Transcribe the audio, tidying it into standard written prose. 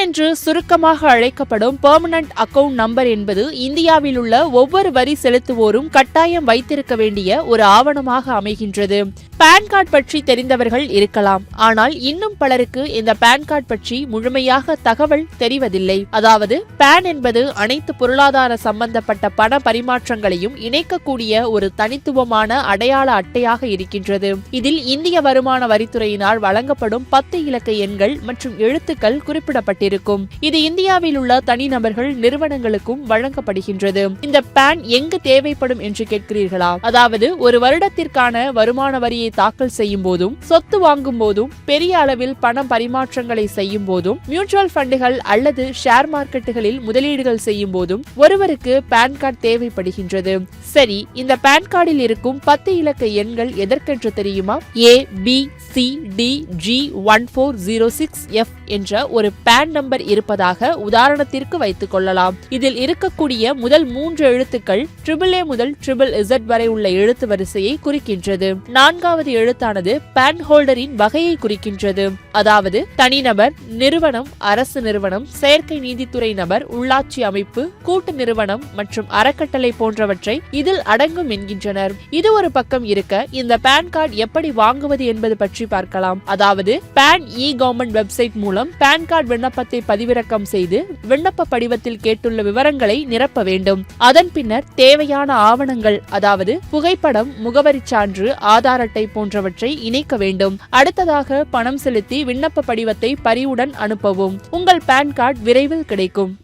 என்று சுருக்கமாக அழைக்கப்படும் பெர்மனன்ட் அக்கவுண்ட் நம்பர் என்பது இந்தியாவில் உள்ள ஒவ்வொரு வரி செலுத்துவோரும் கட்டாயம் வைத்திருக்க வேண்டிய ஒரு ஆவணமாக அமைகின்றது. பான் கார்டு பற்றி தெரிந்தவர்கள் இருக்கலாம், ஆனால் இன்னும் பலருக்கு இந்த பான் கார்டு பற்றி முழுமையாக தகவல் தெரிவதில்லை. அதாவது பான் என்பது அனைத்து பொருளாதார சம்பந்தப்பட்ட பண பரிமாற்றங்களையும் இணைக்கக்கூடிய ஒரு தனித்துவமான அடையாள அட்டையாக இருக்கின்றது. இதில் இந்திய வருமான வரித்துறையினால் வழங்கப்படும் 10 இலக்க எண்கள் மற்றும் எழுத்துக்கள் குறிப்பிடப்பட்டிருக்கும். இது இந்தியாவில் உள்ள தனிநபர்கள், நிறுவனங்களுக்கும் வழங்கப்படுகின்றது. இந்த பான் எங்கு தேவைப்படும் என்று கேட்கிறீர்களா? அதாவது ஒரு வருடத்திற்கான வருமான வரியை தாக்கல் செய்யும் போதும், சொத்து வாங்கும் போதும், பெரிய அளவில் பணம் பரிமாற்றங்களை செய்யும் போதும், மியூச்சுவல் ஃபண்டுகள் அல்லது ஷேர் மார்க்கெட்டுகளில் முதலீடுகள் செய்யும் போதும் ஒருவருக்கு பான் கார்டு தேவைப்படுகின்றது. சரி, இந்த பான் கார்டில் இருக்கும் 10 இலக்க எண்கள் எதற்கென்று தெரியுமா? ABCDG1406F என்ற ஒரு பான் நம்பர் இருப்பதாக உதாரணத்திற்கு வைத்துக் கொள்ளலாம். இதில் இருக்கக்கூடிய முதல் 3 எழுத்துக்கள் AAA முதல் ZZZ வரை உள்ள எழுத்து வரிசையை குறிக்கின்றது. 4வது எழுத்தானது பான் ஹோல்டரின் வகையை குறிக்கின்றது. அதாவது தனிநபர், நிறுவனம், அரசு நிறுவனம், செயற்கை நீதித்துறை நபர், உள்ளாட்சி அமைப்பு, கூட்டு நிறுவனம் மற்றும் அறக்கட்டளை போன்றவற்றை இதில் அடங்கும் என்கின்றனர். இது ஒரு பக்கம் இருக்க, இந்த பான் கார்டு எப்படி வாங்குவது என்பது பற்றி பார்க்கலாம். அதாவது பான் கவர்மெண்ட் வெப்சைட் மூலம் பான் கார்டு விண்ணப்பத்தை பதிவிறக்கம் செய்து விண்ணப்ப படிவத்தில் கேட்டுள்ள விவரங்களை நிரப்ப வேண்டும். அதன் பின்னர் தேவையான ஆவணங்கள், அதாவது புகைப்படம், முகவரி சான்று, ஆதார் அட்டை போன்றவற்றை இணைக்க வேண்டும். அடுத்ததாக பணம் செலுத்தி விண்ணப்ப படிவத்தை பரிவுடன் அனுப்பவும். உங்கள் பான் கார்டு விரைவில் கிடைக்கும்.